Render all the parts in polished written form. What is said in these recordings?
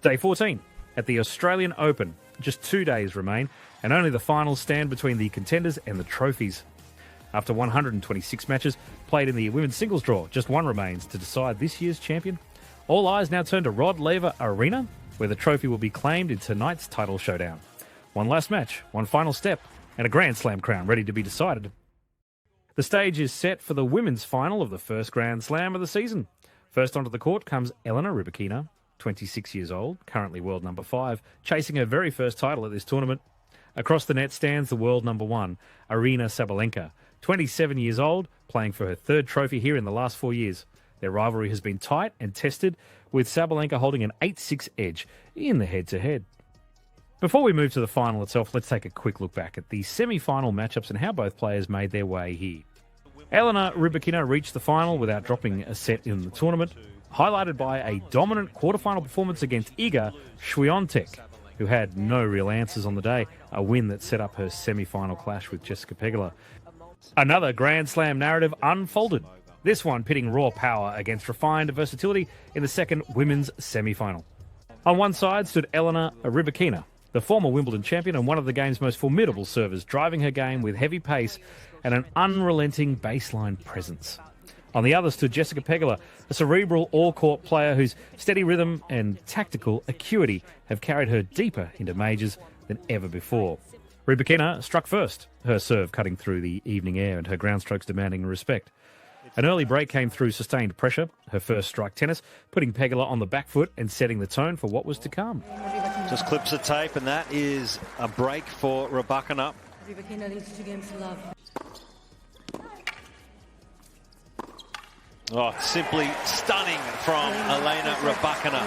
Day 14 at the Australian Open. Just 2 days remain, and only the finals stand between the contenders and the trophies. After 126 matches played in the women's singles draw, just one remains to decide this year's champion. All eyes now turn to Rod Laver Arena, where the trophy will be claimed in tonight's title showdown. One last match, one final step, and a Grand Slam crown ready to be decided. The stage is set for the women's final of the first Grand Slam of the season. First onto the court comes Elena Ribbikina, 26 years old, currently world number 5, chasing her very first title at this tournament. Across the net stands the world number 1, Aryna Sabalenka, 27 years old, playing for her third trophy here in the last 4 years. Their rivalry has been tight and tested, with Sabalenka holding an 8-6 edge in the head-to-head. Before we move to the final itself, let's take a quick look back at the semi-final matchups and how both players made their way here. Elena Ribbikina reached the final without dropping a set in the tournament, highlighted by a dominant quarterfinal performance against Iga Swiatek, who had no real answers on the day, a win that set up her semi-final clash with Jessica Pegler. Another Grand Slam narrative unfolded, this one pitting raw power against refined versatility in the second women's semi-final. On one side stood Elena Ribbikina, the former Wimbledon champion and one of the game's most formidable servers, driving her game with heavy pace and an unrelenting baseline presence. On the other stood Jessica Pegler, a cerebral all-court player whose steady rhythm and tactical acuity have carried her deeper into majors than ever before. Ribbikina struck first, her serve cutting through the evening air and her ground strokes demanding respect. An early break came through sustained pressure, her first strike tennis, putting Pegler on the back foot and setting the tone for what was to come. Just clips of tape, and that is a break for Ribbikina. Ribbikina leads 2 games to love. Oh, simply stunning from Elena Ribbikina.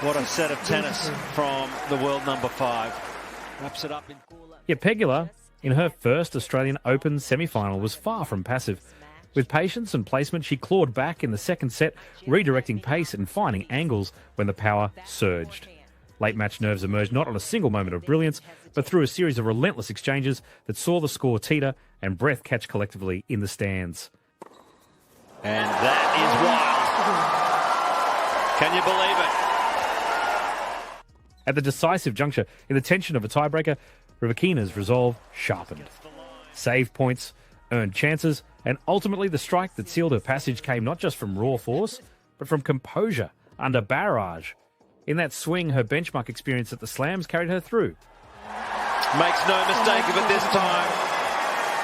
What a set of tennis from the world number 5. Wraps it up in... Yet Pegler, in her first Australian Open semi-final, was far from passive. With patience and placement, she clawed back in the second set, redirecting pace and finding angles when the power surged. Late match nerves emerged not on a single moment of brilliance, but through a series of relentless exchanges that saw the score teeter and breath catch collectively in the stands. And that is wild. Can you believe it? At the decisive juncture, in the tension of a tiebreaker, Ribbikina's resolve sharpened. Save points, earned chances, and ultimately the strike that sealed her passage came not just from raw force, but from composure under barrage. In that swing, her benchmark experience at the Slams carried her through. Makes no mistake of it this time.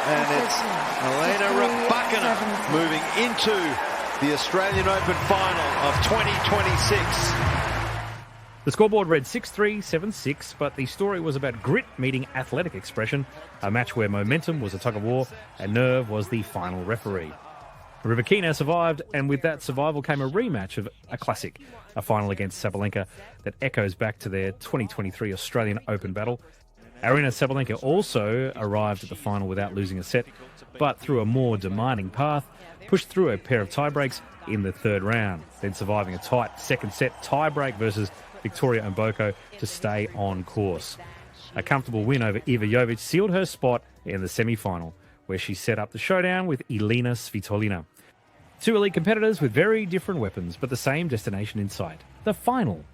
And it's Elena Ribbikina moving into the Australian Open final of 2026. The scoreboard read 6-3, 7-6, but the story was about grit meeting athletic expression, a match where momentum was a tug-of-war and nerve was the final referee. Ribbikina survived, and with that survival came a rematch of a classic, a final against Sabalenka that echoes back to their 2023 Australian Open battle. Aryna Sabalenka also arrived at the final without losing a set, but through a more demanding path, pushed through a pair of tiebreaks in the third round, then surviving a tight second set tiebreak versus Victoria Mboko to stay on course. A comfortable win over Iva Jovic sealed her spot in the semi-final, where she set up the showdown with Elina Svitolina. 2 elite competitors with very different weapons, but the same destination in sight, the final.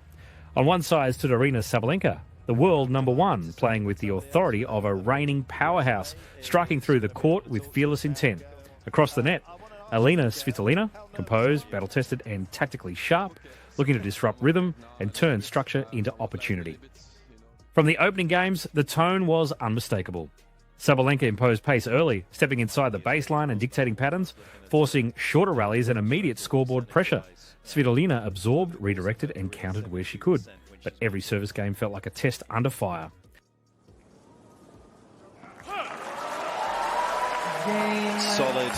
On one side stood Aryna Sabalenka, the world number 1, playing with the authority of a reigning powerhouse, striking through the court with fearless intent. Across the net, Elina Svitolina, composed, battle-tested and tactically sharp, looking to disrupt rhythm and turn structure into opportunity. From the opening games, the tone was unmistakable. Sabalenka imposed pace early, stepping inside the baseline and dictating patterns, forcing shorter rallies and immediate scoreboard pressure. Svitolina absorbed, redirected and countered where she could, but every service game felt like a test under fire. Solid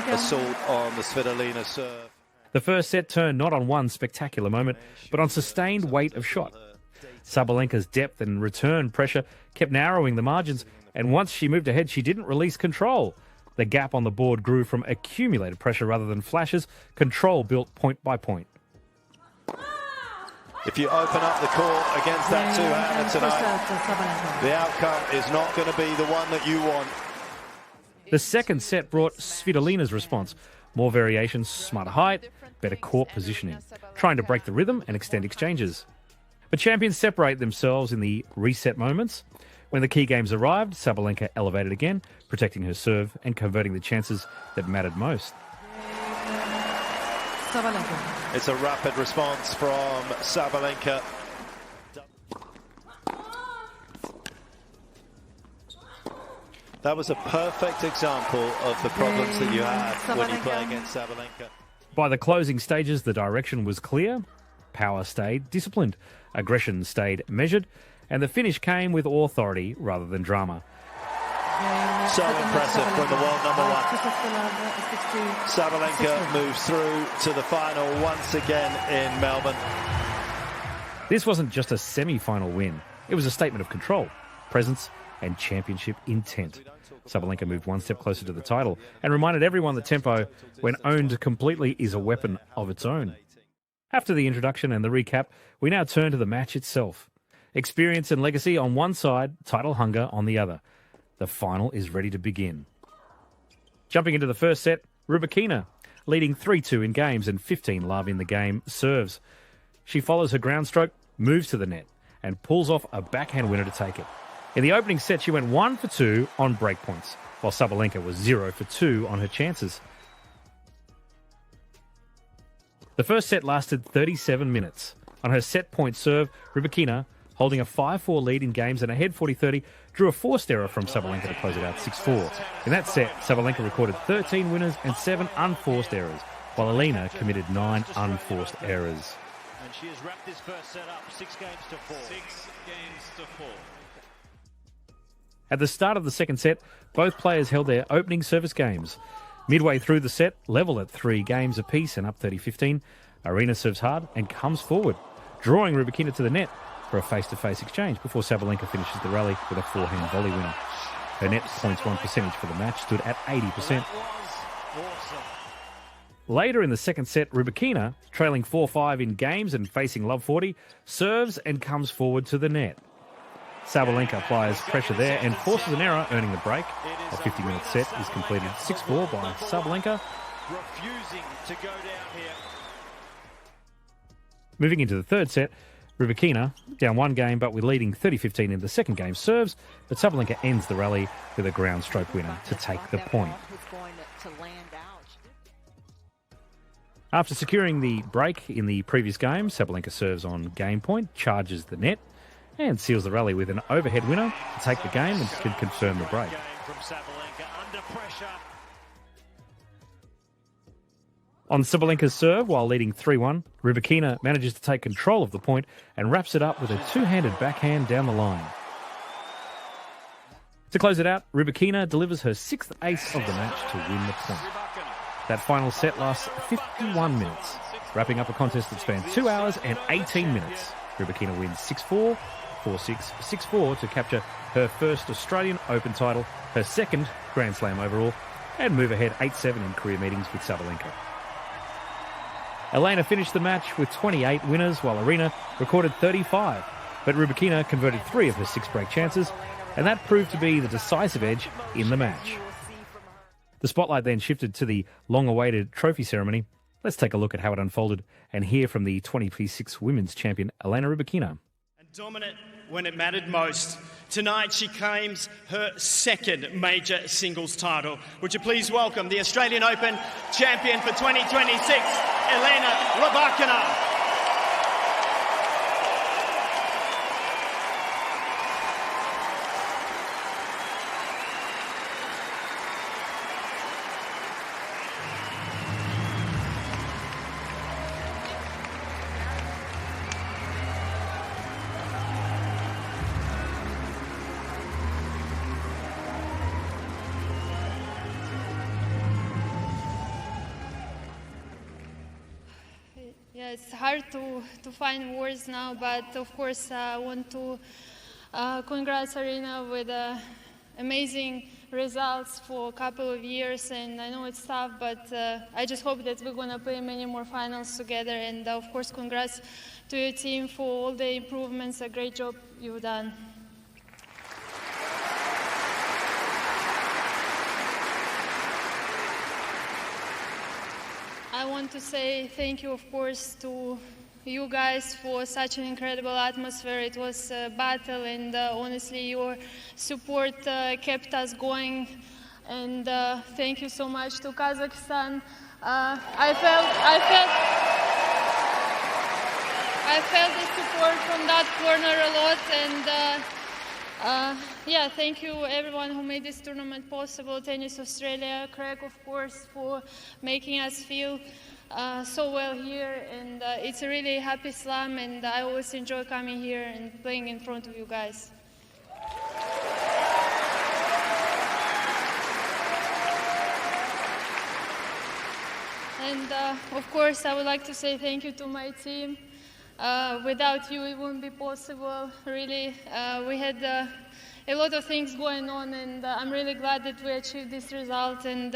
assault on the Svitolina serve. The first set turned not on one spectacular moment, but on sustained weight of shot. Sabalenka's depth and return pressure kept narrowing the margins, and once she moved ahead, she didn't release control. The gap on the board grew from accumulated pressure rather than flashes, control built point by point. If you open up the court against that two-hander tonight, the outcome is not going to be the one that you want. The second set brought Svitolina's response. More variations, smarter height, better court positioning, trying to break the rhythm and extend exchanges. But champions separate themselves in the reset moments. When the key games arrived, Sabalenka elevated again, protecting her serve and converting the chances that mattered most. Sabalenka. It's a rapid response from Sabalenka. That was a perfect example of the problems that you have when you play against Sabalenka. By the closing stages, the direction was clear. Power stayed disciplined. Aggression stayed measured. And the finish came with authority rather than drama. So impressive from the world number one. Sabalenka moves through to the final once again in Melbourne. This wasn't just a semi-final win. It was a statement of control, presence and championship intent. Sabalenka moved one step closer to the title and reminded everyone that tempo, when owned completely, is a weapon of its own. After the introduction and the recap, we now turn to the match itself. Experience and legacy on one side, title hunger on the other. The final is ready to begin. Jumping into the first set, Ribbikina, leading 3-2 in games and 15-love in the game, serves. She follows her ground stroke, moves to the net, and pulls off a backhand winner to take it. In the opening set, she went 1 for 2 on break points, while Sabalenka was 0 for 2 on her chances. The first set lasted 37 minutes. On her set point serve, Ribbikina, holding a 5-4 lead in games and ahead 40-30, drew a forced error from Sabalenka to close it out 6-4. In that set, Sabalenka recorded 13 winners and 7 unforced errors, while Alina committed 9 unforced errors. And she has wrapped this first set up 6 games to 4. 6 games to 4. At the start of the second set, both players held their opening service games. Midway through the set, level at 3 games apiece and up 30-15, Arena serves hard and comes forward, drawing Ribbikina to the net for a face-to-face exchange before Sabalenka finishes the rally with a forehand volley winner. Her net points won percentage for the match stood at 80%. Later in the second set, Ribbikina, trailing 4-5 in games and facing love 40, serves and comes forward to the net. Sabalenka applies pressure there and forces an error, earning the break. A 50-minute set is completed 6-4 by Sabalenka. Refusing to go down here. Moving into the third set, Ribbikina, down 1 game but with leading 30-15 in the second game, serves, but Sabalenka ends the rally with a ground stroke winner to take the point. After securing the break in the previous game, Sabalenka serves on game point, charges the net, and seals the rally with an overhead winner to take the game and can confirm the break. On Sabalenka's serve, while leading 3-1, Ribbikina manages to take control of the point and wraps it up with a 2-handed backhand down the line. To close it out, Ribbikina delivers her 6th ace of the match to win the point. That final set lasts 51 minutes, wrapping up a contest that spanned 2 hours and 18 minutes. Ribbikina wins 6-4, 4-6, 6-4 to capture her first Australian Open title, her second Grand Slam overall, and move ahead 8-7 in career meetings with Sabalenka. Elena finished the match with 28 winners, while Arena recorded 35, but Ribbikina converted 3 of her 6 break chances, and that proved to be the decisive edge in the match. The spotlight then shifted to the long-awaited trophy ceremony. Let's take a look at how it unfolded and hear from the 2026 women's champion, Elena Ribbikina. Dominant when it mattered most. Tonight she claims her second major singles title. Would you please welcome the Australian Open champion for 2026, Elena Ribbikina. Yeah, it's hard to find words now, but of course I want to congrats Arena with amazing results for a couple of years, and I know it's tough, but I just hope that we're going to play many more finals together, and of course congrats to your team for all the improvements, a great job you've done. I want to say thank you, of course, to you guys for such an incredible atmosphere. It was a battle, and honestly, your support kept us going. And thank you so much to Kazakhstan. I felt the support from that corner a lot, and yeah, thank you everyone who made this tournament possible. Tennis Australia, Craig, of course, for making us feel so well here, and it's a really happy slam, and I always enjoy coming here and playing in front of you guys. And of course, I would like to say thank you to my team. Without you, it wouldn't be possible. Really, we had a lot of things going on, and I'm really glad that we achieved this result. And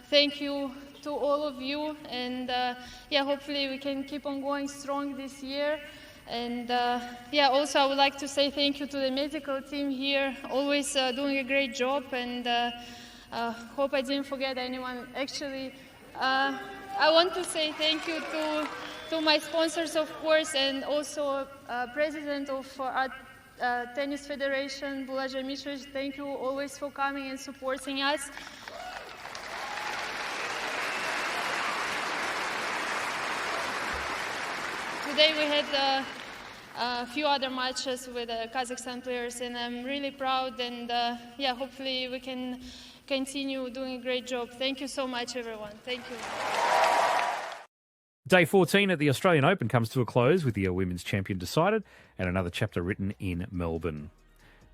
thank you to all of you. And yeah, hopefully we can keep on going strong this year. And yeah, also I would like to say thank you to the medical team here, always doing a great job. And hope I didn't forget anyone. Actually, I want to say thank you to my sponsors, of course, and also President of our Tennis Federation, Bulaja Mitrovic. Thank you always for coming and supporting us. Today we had a few other matches with Kazakhstan players, and I'm really proud, and yeah, hopefully we can continue doing a great job. Thank you so much, everyone. Thank you. Day 14 at the Australian Open comes to a close with the women's champion decided and another chapter written in Melbourne.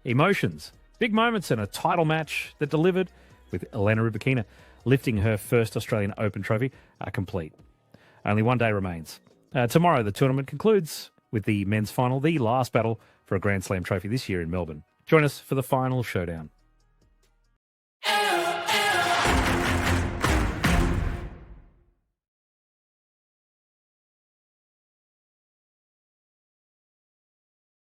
Emotions, big moments and a title match that delivered, with Elena Ribbikina lifting her first Australian Open trophy, are complete. Only one day remains. Tomorrow the tournament concludes with the men's final, the last battle for a Grand Slam trophy this year in Melbourne. Join us for the final showdown.